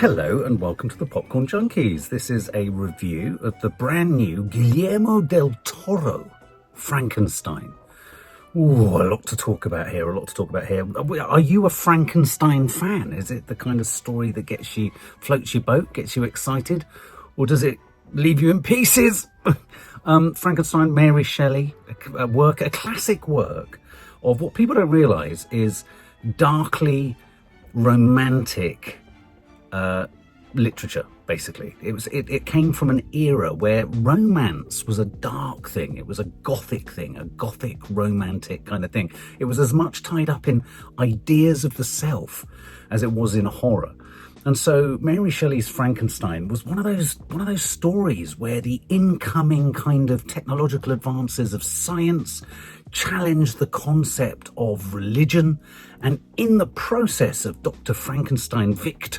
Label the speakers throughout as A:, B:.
A: Hello and welcome to the Popcorn Junkies. This is a review of the brand new Guillermo del Toro, Frankenstein. Ooh, a lot to talk about here, Are you a Frankenstein fan? Is it the kind of story that floats your boat, gets you excited? Or does it leave you in pieces? Frankenstein, Mary Shelley, a classic work of what people don't realise is darkly romantic literature, basically. It came from an era where romance was a dark thing. It was a Gothic thing, a Gothic romantic kind of thing. It was as much tied up in ideas of the self as it was in horror. And so Mary Shelley's Frankenstein was one of those stories where the incoming kind of technological advances of science challenged the concept of religion, and in the process of Victor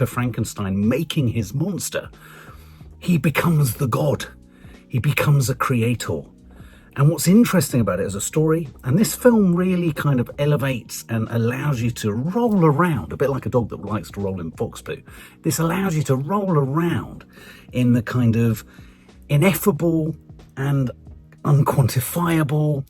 A: Frankenstein making his monster, he becomes the god. He becomes a creator. And what's interesting about it as a story, and this film really kind of elevates and allows you to roll around, a bit like a dog that likes to roll in fox poo. This allows you to roll around in the kind of ineffable and unquantifiable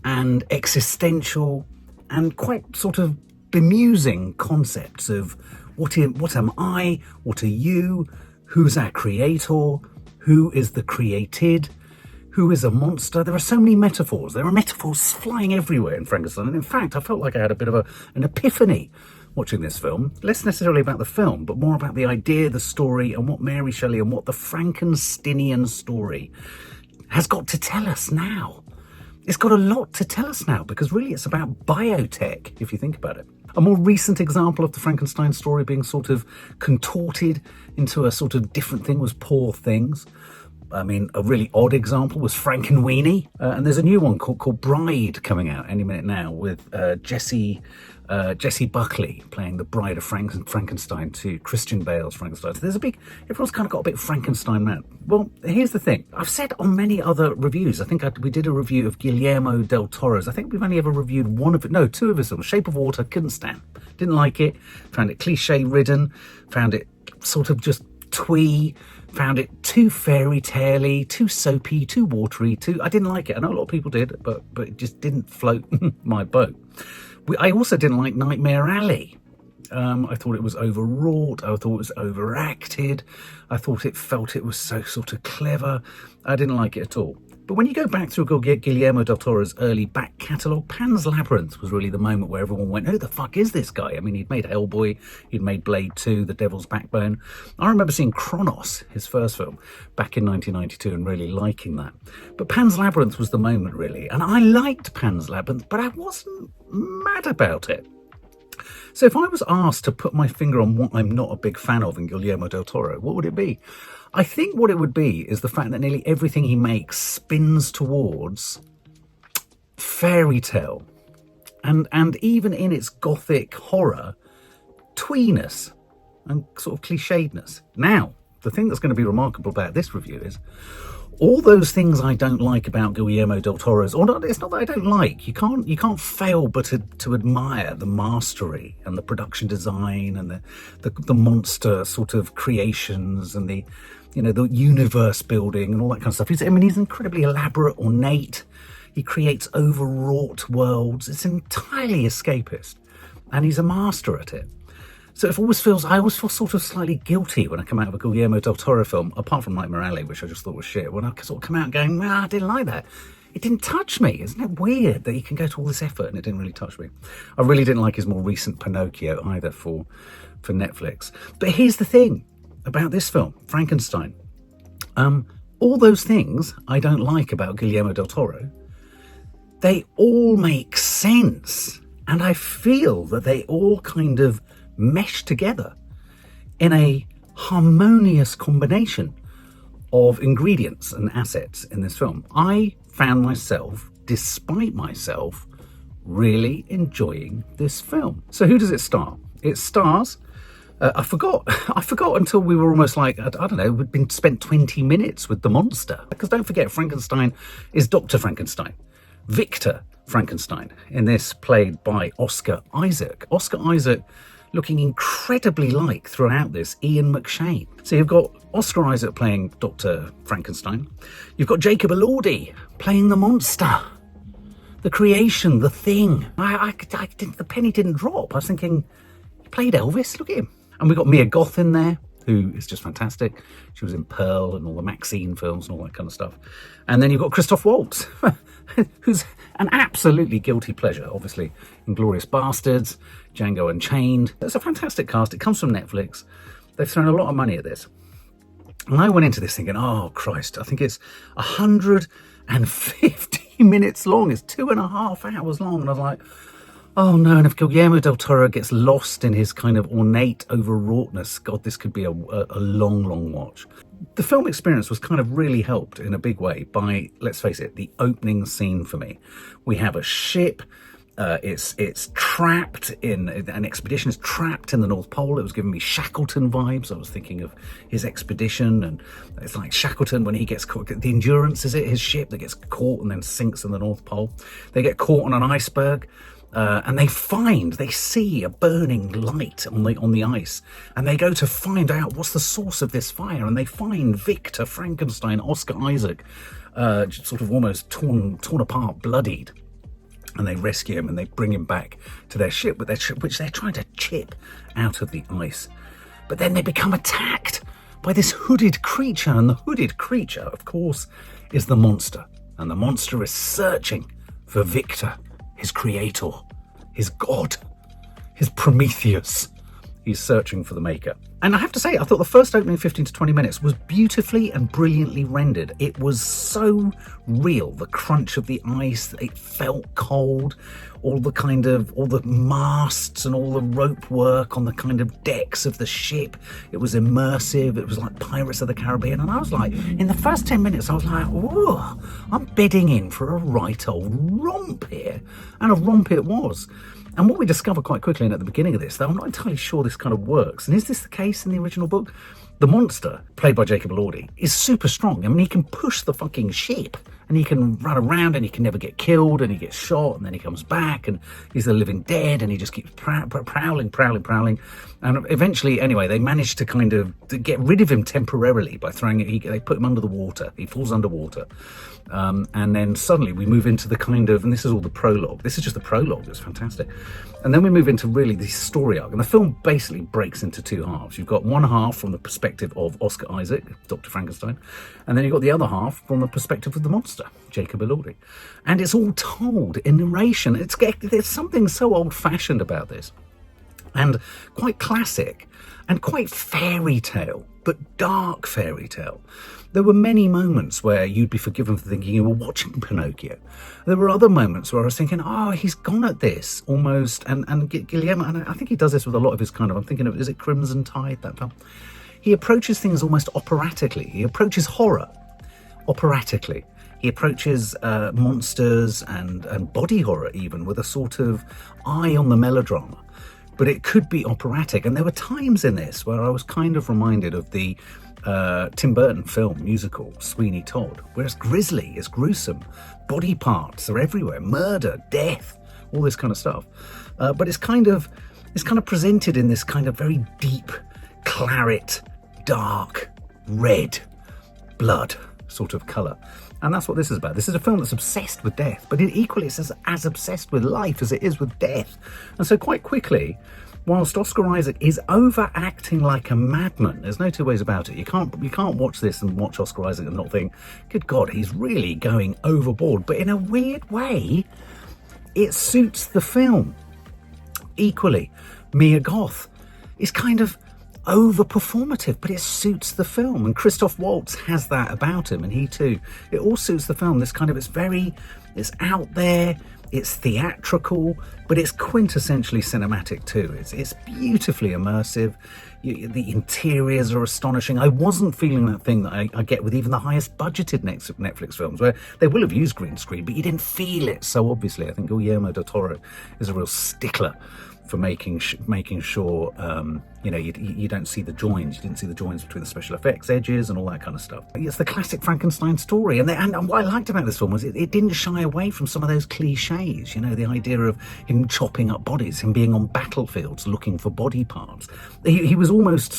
A: and existential and quite sort of bemusing concepts of what am I, what are you, who's our creator, who is the created, who is a monster. There are so many metaphors. There are metaphors flying everywhere in Frankenstein. And in fact, I felt like I had a bit of an epiphany watching this film. Less necessarily about the film, but more about the idea, the story, and what Mary Shelley and what the Frankensteinian story has got to tell us now. It's got a lot to tell us now, because really it's about biotech, if you think about it. A more recent example of the Frankenstein story being sort of contorted into a sort of different thing was Poor Things. I mean, a really odd example was Frankenweenie. And there's a new one called Bride coming out any minute now with Jessie Buckley playing the bride of Frankenstein to Christian Bale's Frankenstein. So everyone's kind of got a bit Frankenstein mad. Well, here's the thing. I've said on many other reviews, I think we did a review of Guillermo del Toro's. I think we've only ever reviewed two of his films. Shape of Water, couldn't stand. Didn't like it. Found it cliche-ridden. Found it sort of just twee. Found it too fairy tale-y, too soapy, too watery, I didn't like it. I know a lot of people did, but it just didn't float my boat. I also didn't like Nightmare Alley. I thought it was overwrought. I thought it was overacted. I thought it was so sort of clever. I didn't like it at all. But when you go back through Guillermo del Toro's early back catalogue, Pan's Labyrinth was really the moment where everyone went, who the fuck is this guy? I mean, he'd made Hellboy, he'd made Blade 2, The Devil's Backbone. I remember seeing Kronos, his first film, back in 1992 and really liking that. But Pan's Labyrinth was the moment, really. And I liked Pan's Labyrinth, but I wasn't mad about it. So if I was asked to put my finger on what I'm not a big fan of in Guillermo del Toro, what would it be? I think what it would be is the fact that nearly everything he makes spins towards fairy tale and even in its Gothic horror, tweeness and sort of clichédness. Now, the thing that's going to be remarkable about this review is all those things I don't like about Guillermo del Toro's, it's not that I don't like. You can't fail but to admire the mastery and the production design and the monster sort of creations and the universe building and all that kind of stuff. He's incredibly elaborate, ornate. He creates overwrought worlds. It's entirely escapist, and he's a master at it. So I always feel sort of slightly guilty when I come out of a Guillermo del Toro film, apart from Nightmare Alley, which I just thought was shit, when I sort of come out going, I didn't like that. It didn't touch me. Isn't it weird that he can go to all this effort and it didn't really touch me? I really didn't like his more recent Pinocchio either for Netflix. But here's the thing about this film, Frankenstein. All those things I don't like about Guillermo del Toro, they all make sense. And I feel that they all kind of mesh together in a harmonious combination of ingredients and assets in this film. I found myself, despite myself, really enjoying this film. So who does it star? It stars, I forgot until we were almost like, I don't know, we'd been spent 20 minutes with the monster. Because don't forget, Frankenstein is Dr. Frankenstein. Victor Frankenstein, in this played by Oscar Isaac. Oscar Isaac looking incredibly like throughout this Ian McShane. So you've got Oscar Isaac playing Dr. Frankenstein. You've got Jacob Elordi playing the monster, the creation, the thing. I didn't, the penny didn't drop. I was thinking, he played Elvis, look at him. And we've got Mia Goth in there, who is just fantastic. She was in Pearl and all the Maxine films and all that kind of stuff. And then you've got Christoph Waltz, who's an absolutely guilty pleasure, obviously. Inglourious Bastards, Django Unchained. It's a fantastic cast. It comes from Netflix. They've thrown a lot of money at this. And I went into this thinking, oh, Christ, I think it's 150 minutes long. It's 2.5 hours long. And I was like, oh no, and if Guillermo del Toro gets lost in his kind of ornate overwrougtness, God, this could be a long, long watch. The film experience was kind of really helped in a big way by, let's face it, the opening scene for me. We have a ship. It's trapped in, an expedition is trapped in the North Pole. It was giving me Shackleton vibes. I was thinking of his expedition, and it's like Shackleton when he gets caught. The Endurance, is it? His ship that gets caught and then sinks in the North Pole. They get caught on an iceberg. And they see a burning light on the ice, and they go to find out what's the source of this fire, and they find Victor Frankenstein, Oscar Isaac, sort of almost torn apart, bloodied, and they rescue him and they bring him back to their ship, which they're trying to chip out of the ice. But then they become attacked by this hooded creature, and the hooded creature, of course, is the monster, and the monster is searching for Victor, his creator, his god, his Prometheus. He's searching for the maker. And I have to say, I thought the first opening 15 to 20 minutes was beautifully and brilliantly rendered. It was so real. The crunch of the ice, it felt cold. All the masts and all the rope work on the kind of decks of the ship. It was immersive. It was like Pirates of the Caribbean. And I was like, in the first 10 minutes, I was like, oh, I'm bedding in for a right old romp here. And a romp it was. And what we discover quite quickly, and at the beginning of this, though I'm not entirely sure this kind of works, and is this the case in the original book? The monster, played by Jacob Elordi, is super strong. I mean, he can push the fucking ship, and he can run around, and he can never get killed, and he gets shot, and then he comes back, and he's the living dead, and he just keeps prowling. And eventually, anyway, they manage to kind of to get rid of him temporarily by throwing it. They put him under the water. He falls underwater. And then suddenly we move into the kind of, and this is all the prologue. This is just the prologue. It's fantastic. And then we move into really the story arc. And the film basically breaks into two halves. You've got one half from the perspective of Oscar Isaac, Dr. Frankenstein. And then you've got the other half from the perspective of the monster, Jacob Elordi. And it's all told in narration. There's something so old-fashioned about this. And quite classic. And quite fairy tale, but dark fairy tale. There were many moments where you'd be forgiven for thinking you were watching Pinocchio. There were other moments where I was thinking, oh, he's gone at this almost. And Guillermo, and I think he does this with a lot of his kind of, I'm thinking of, is it Crimson Tide, that film? He approaches things almost operatically. He approaches horror operatically. He approaches monsters and body horror even with a sort of eye on the melodrama. But it could be operatic. And there were times in this where I was kind of reminded of the Tim Burton film musical, Sweeney Todd, where it's grisly, it's gruesome, body parts are everywhere, murder, death, all this kind of stuff. But it's kind of presented in this kind of very deep, claret, dark, red, blood sort of colour. And that's what this is about. This is a film that's obsessed with death, but it equally is as obsessed with life as it is with death. And so quite quickly, whilst Oscar Isaac is overacting like a madman, there's no two ways about it. You can't watch this and watch Oscar Isaac and not think, good God, he's really going overboard. But in a weird way, it suits the film. Equally, Mia Goth is kind of over-performative, but it suits the film. And Christoph Waltz has that about him, and he too. It all suits the film. This kind of, it's out there, it's theatrical, but it's quintessentially cinematic too. It's beautifully immersive. The interiors are astonishing. I wasn't feeling that thing that I get with even the highest budgeted Netflix films, where they will have used green screen, but you didn't feel it so obviously. I think Guillermo del Toro is a real stickler for making sure you don't see the joins. You didn't see the joins between the special effects edges and all that kind of stuff. It's the classic Frankenstein story, and what I liked about this film was it didn't shy away from some of those cliches. The idea of him chopping up bodies, him being on battlefields looking for body parts. He was almost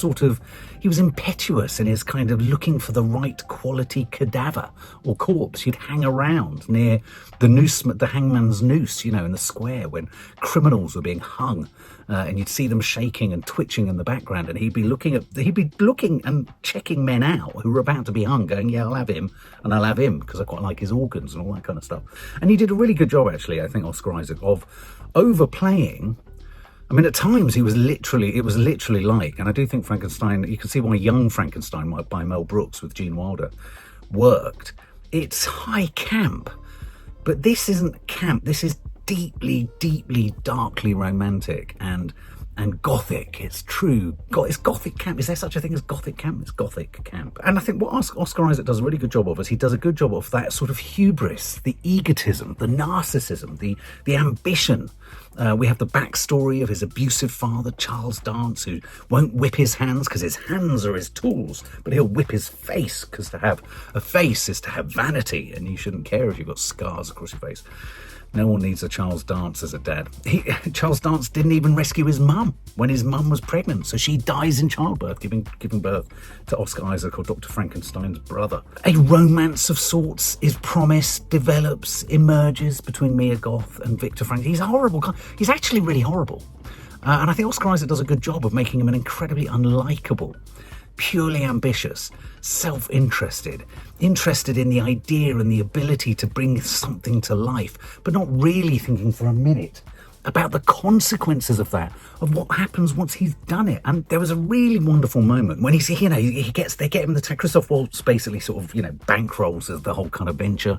A: he was impetuous in his kind of looking for the right quality cadaver or corpse. You'd hang around near the hangman's noose, in the square when criminals were being hung, and you'd see them shaking and twitching in the background, and he'd be looking and checking men out who were about to be hung, going, yeah, I'll have him, and I'll have him because I quite like his organs and all that kind of stuff. And he did a really good job, actually, I think, Oscar Isaac, of overplaying. I mean, at times it was literally like, and I do think Frankenstein, you can see why Young Frankenstein by Mel Brooks with Gene Wilder worked. It's high camp, but this isn't camp. This is deeply, deeply, darkly romantic and gothic. It's true. It's gothic camp. Is there such a thing as gothic camp? It's gothic camp. And I think what Oscar Isaac does a really good job of is he does a good job of that sort of hubris, the egotism, the narcissism, the ambition. We have the backstory of his abusive father, Charles Dance, who won't whip his hands because his hands are his tools, but he'll whip his face because to have a face is to have vanity, and you shouldn't care if you've got scars across your face. No one needs a Charles Dance as a dad. Charles Dance didn't even rescue his mum when his mum was pregnant, so she dies in childbirth, giving birth to Oscar Isaac, or Dr. Frankenstein's brother. A romance of sorts is promised, develops, emerges between Mia Goth and Victor Frankenstein. He's a horrible guy. He's actually really horrible. And I think Oscar Isaac does a good job of making him an incredibly unlikable, purely ambitious, self-interested, interested in the idea and the ability to bring something to life, but not really thinking for a minute about the consequences of that, of what happens once he's done it. And there was a really wonderful moment when they get him Christoph Waltz basically sort of, bankrolls the whole kind of venture.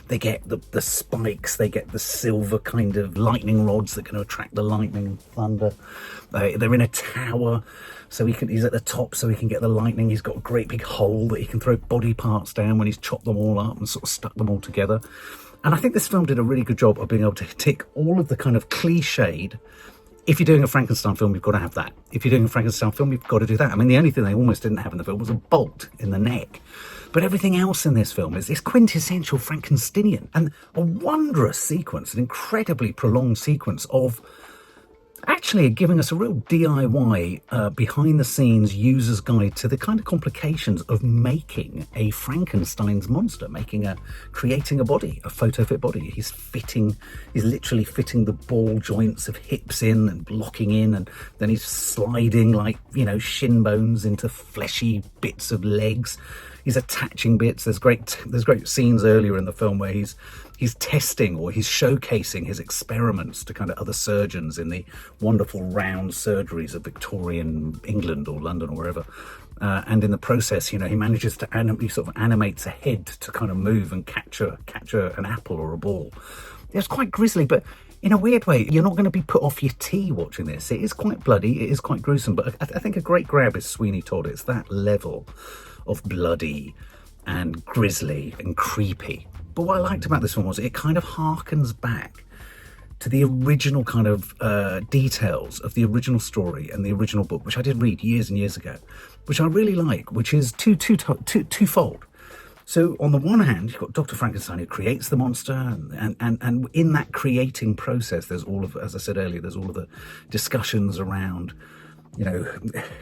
A: They get the spikes, they get the silver kind of lightning rods that can attract the lightning and thunder. They're in a tower, so he's at the top so he can get the lightning. He's got a great big hole that he can throw body parts down when he's chopped them all up and sort of stuck them all together. And I think this film did a really good job of being able to tick all of the kind of cliched. If you're doing a Frankenstein film, you've got to have that. If you're doing a Frankenstein film, you've got to do that. I mean, the only thing they almost didn't have in the film was a bolt in the neck. But everything else in this film is this quintessential Frankensteinian. And a wondrous sequence, an incredibly prolonged sequence of actually giving us a real DIY behind-the-scenes user's guide to the kind of complications of making a Frankenstein's monster, creating a body, a photo-fit body. He's literally fitting the ball joints of hips in and blocking in, and then he's sliding like, shin bones into fleshy bits of legs. He's attaching bits. There's great scenes earlier in the film where he's testing or he's showcasing his experiments to kind of other surgeons in the wonderful round surgeries of Victorian England or London or wherever. And in the process, he manages to animates a head to kind of move and capture an apple or a ball. It's quite grisly, but in a weird way, you're not going to be put off your tea watching this. It is quite bloody. It is quite gruesome, but I think a great grab is Sweeney Todd. It's that level of bloody and grisly and creepy. But what I liked about this one was it kind of harkens back to the original kind of details of the original story and the original book, which I did read years and years ago, which I really like, which is twofold. So on the one hand, you've got Dr. Frankenstein who creates the monster, and in that creating process, there's all of, as I said earlier, there's all of the discussions around,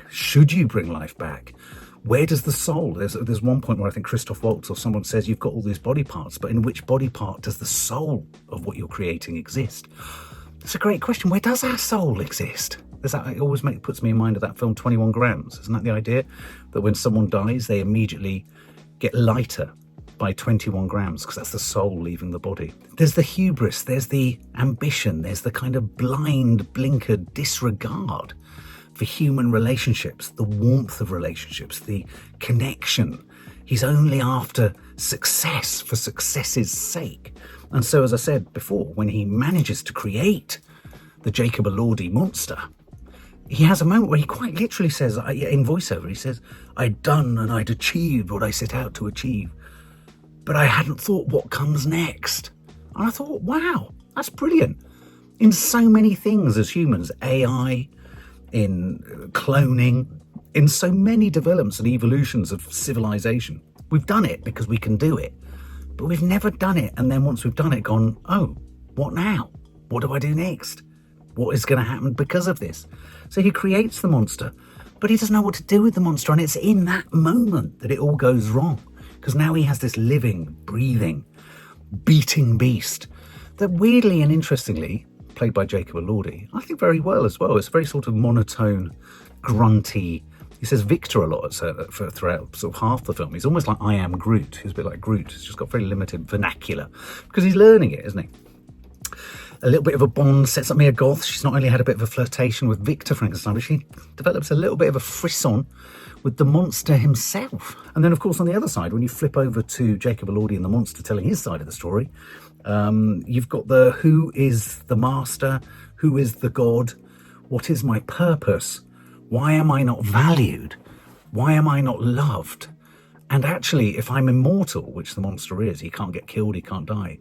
A: should you bring life back? Where does the soul? There's one point where I think Christoph Waltz or someone says you've got all these body parts, but in which body part does the soul of what you're creating exist? That's a great question. Where does our soul exist? It always puts me in mind of that film 21 Grams. Isn't that the idea? That when someone dies, they immediately get lighter by 21 grams because that's the soul leaving the body. There's the hubris, there's the ambition, there's the kind of blind, blinkered disregard for human relationships, the warmth of relationships, the connection. He's only after success for success's sake. And so, as I said before, when he manages to create the Jacob Elordi monster, he has a moment where he quite literally says, in voiceover, he says, I'd done and I'd achieved what I set out to achieve, but I hadn't thought what comes next. And I thought, wow, that's brilliant. in so many things as humans, AI, in cloning, in so many developments and evolutions of civilization. We've done it because we can do it, but we've never done it. And then once we've done it, gone, oh, what now? What do I do next? What is going to happen because of this? So he creates the monster, but he doesn't know what to do with the monster. And it's in that moment that it all goes wrong, because now he has this living, breathing, beating beast that weirdly and interestingly, played by Jacob Elordi, I think very well as well. It's very sort of monotone, grunty. He says Victor a lot throughout sort of half the film. He's almost like I Am Groot. He's a bit like Groot. He's just got very limited vernacular because he's learning it, isn't he? A little bit of a bond sets up Mia Goth. She's not only had a bit of a flirtation with Victor Frankenstein, but she develops a little bit of a frisson with the monster himself. And then, of course, on the other side, when you flip over to Jacob Elordi and the monster telling his side of the story, you've got the who is the master, who is the god, what is my purpose, why am I not valued, why am I not loved? And actually, if I'm immortal, which the monster is, he can't get killed, he can't die.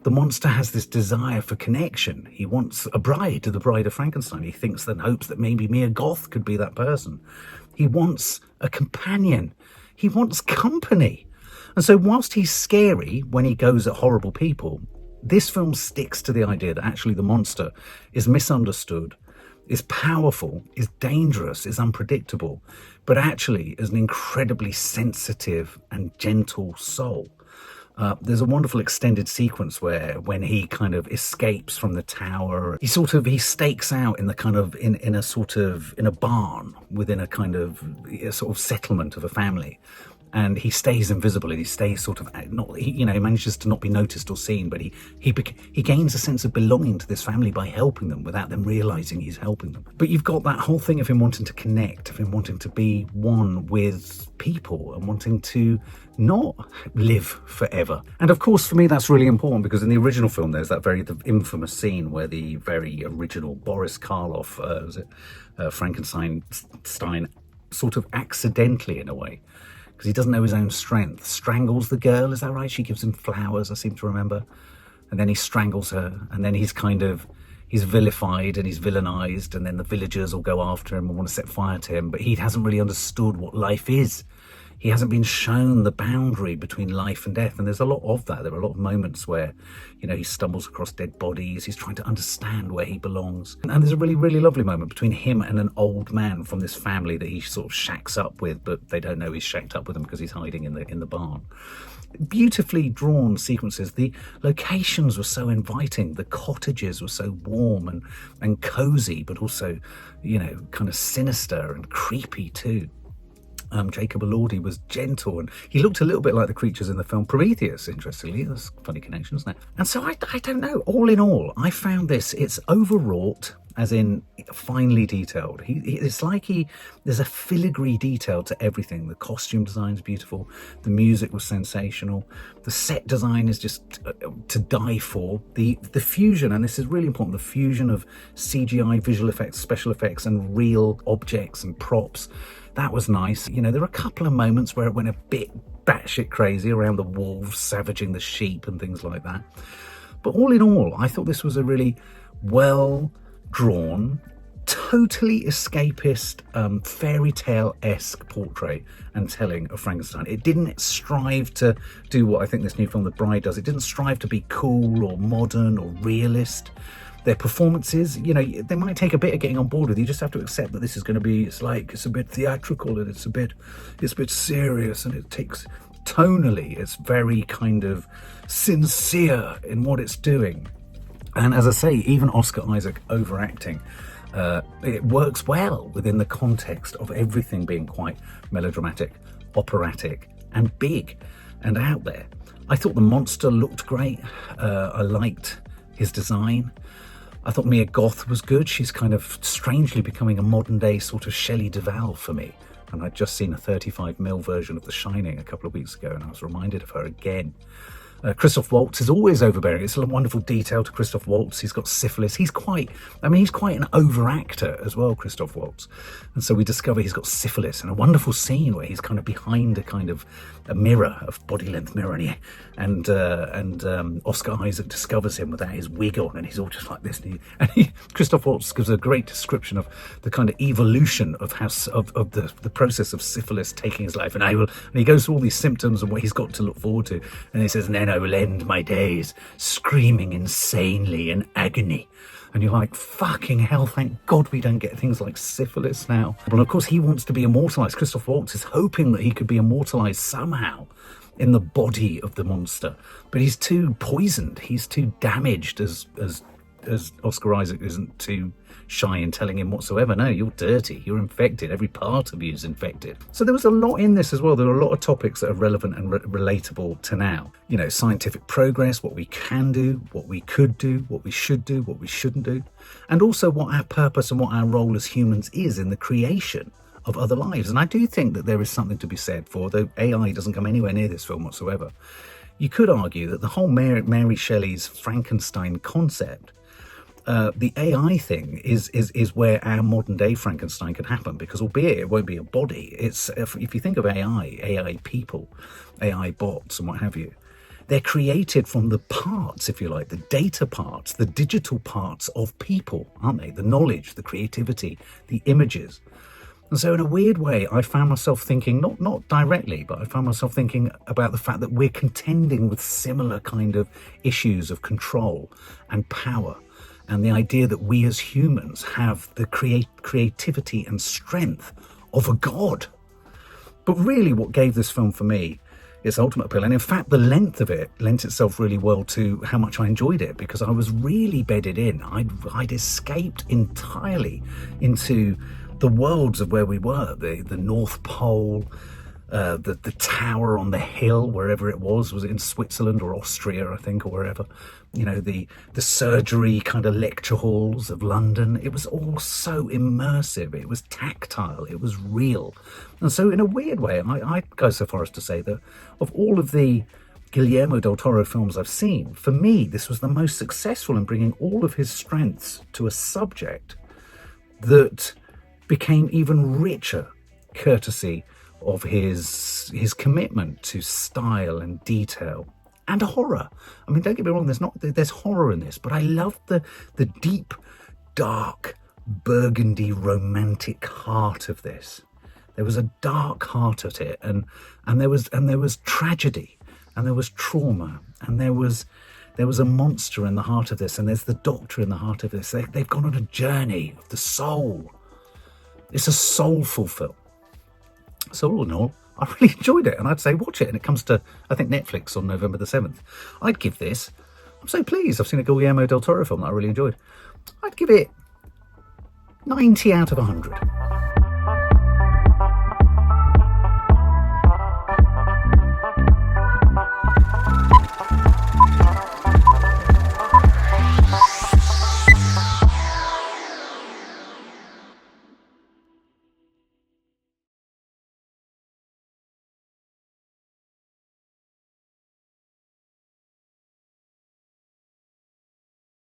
A: The monster has this desire for connection. He wants a bride, the bride of Frankenstein. He thinks and hopes that maybe Mia Goth could be that person. He wants a companion. He wants company. And so whilst he's scary when he goes at horrible people, this film sticks to the idea that actually the monster is misunderstood, is powerful, is dangerous, is unpredictable, but actually is an incredibly sensitive and gentle soul. There's a wonderful extended sequence where when he kind of escapes from the tower, he stakes out in the kind of in a barn within a kind of a sort of settlement of a family. And he stays invisible, and he stays sort of he manages to not be noticed or seen, but he gains a sense of belonging to this family by helping them without them realizing he's helping them. But you've got that whole thing of him wanting to connect, of him wanting to be one with people and wanting to not live forever. And of course, for me, that's really important because in the original film, there's that the infamous scene where the very original Boris Karloff, Frankenstein, sort of accidentally, in a way, because he doesn't know his own strength, strangles the girl. Is that right? She gives him flowers, I seem to remember. And then he strangles her, and then he's vilified and he's villainized, and then the villagers will go after him and want to set fire to him, but he hasn't really understood what life is. He hasn't been shown the boundary between life and death, and there's a lot of that. There are a lot of moments where, he stumbles across dead bodies, he's trying to understand where he belongs. And there's a really, really lovely moment between him and an old man from this family that he sort of shacks up with, but they don't know he's shacked up with them because he's hiding in the barn. Beautifully drawn sequences. The locations were so inviting. The cottages were so warm and cozy, but also, kind of sinister and creepy too. Jacob Elordi was gentle, and he looked a little bit like the creatures in the film Prometheus, interestingly. That's a funny connection, isn't it? And so I don't know. All in all, I found it's overwrought, as in finely detailed. It's like there's a filigree detail to everything. The costume design is beautiful. The music was sensational. The set design is just to die for. The fusion, and this is really important, the fusion of CGI, visual effects, special effects, and real objects and props. That was nice. There were a couple of moments where it went a bit batshit crazy around the wolves savaging the sheep and things like that. But all in all, I thought this was a really well-drawn, totally escapist, fairy tale-esque portrait and telling of Frankenstein. It didn't strive to do what I think this new film, The Bride, does. It didn't strive to be cool or modern or realist. Their performances, they might take a bit of getting on board with. You just have to accept that this is going to be, it's a bit theatrical, and it's a bit serious, and it takes, tonally, it's very kind of sincere in what it's doing. And as I say, even Oscar Isaac overacting, it works well within the context of everything being quite melodramatic, operatic, and big and out there. I thought the monster looked great. I liked his design. I thought Mia Goth was good. She's kind of strangely becoming a modern day sort of Shelley Duvall for me. And I'd just seen a 35mm version of The Shining a couple of weeks ago, and I was reminded of her again. Christoph Waltz is always overbearing. It's a wonderful detail to Christoph Waltz. He's got syphilis. He's quite an over-actor as well, Christoph Waltz. And so we discover he's got syphilis in a wonderful scene where he's kind of behind a mirror, a body-length mirror, and Oscar Isaac discovers him without his wig on, and he's all just like this. Christoph Waltz gives a great description of the kind of evolution of how of the process of syphilis taking his life, and he goes through all these symptoms and what he's got to look forward to, and he says, "And then I will end my days screaming insanely in agony." And you're like, fucking hell, thank God we don't get things like syphilis now. But of course, he wants to be immortalised. Christoph Waltz is hoping that he could be immortalised somehow in the body of the monster. But he's too poisoned. He's too damaged, as Oscar Isaac isn't too shy in telling him whatsoever. No, you're dirty. You're infected. Every part of you is infected. So there was a lot in this as well. There are a lot of topics that are relevant and relatable to now. You know, scientific progress, what we can do, what we could do, what we should do, what we shouldn't do. And also what our purpose and what our role as humans is in the creation of other lives. And I do think that there is something to be said for, though AI doesn't come anywhere near this film whatsoever, you could argue that the whole Mary Shelley's Frankenstein concept, the AI thing is where our modern day Frankenstein could happen, because albeit it won't be a body, it's if you think of AI people, AI bots and what have you, they're created from the parts, if you like, the data parts, the digital parts of people, aren't they? The knowledge, the creativity, the images. And so in a weird way, I found myself thinking, not directly, but I found myself thinking about the fact that we're contending with similar kind of issues of control and power, and the idea that we as humans have the creativity and strength of a god. But really what gave this film for me its ultimate appeal, and in fact the length of it lent itself really well to how much I enjoyed it, because I was really bedded in. I'd escaped entirely into the worlds of where we were, the North Pole, the tower on the hill, wherever it was it in Switzerland or Austria, I think, or wherever, you know, the surgery kind of lecture halls of London. It was all so immersive, it was tactile, it was real. And so in a weird way, I'd go so far as to say that of all of the Guillermo del Toro films I've seen, for me this was the most successful in bringing all of his strengths to a subject that became even richer courtesy of his commitment to style and detail and horror. I mean, don't get me wrong, there's horror in this, but I love the deep, dark, burgundy, romantic heart of this. There was a dark heart at it, and there was tragedy, and there was trauma, and there was a monster in the heart of this, and there's the doctor in the heart of this. They've gone on a journey of the soul. It's a soulful film. So all in all, I really enjoyed it, and I'd say watch it. And it comes to, I think, Netflix on November the 7th. I'd give this, I'm so pleased. I've seen a Guillermo del Toro film that I really enjoyed. I'd give it 90 out of 100.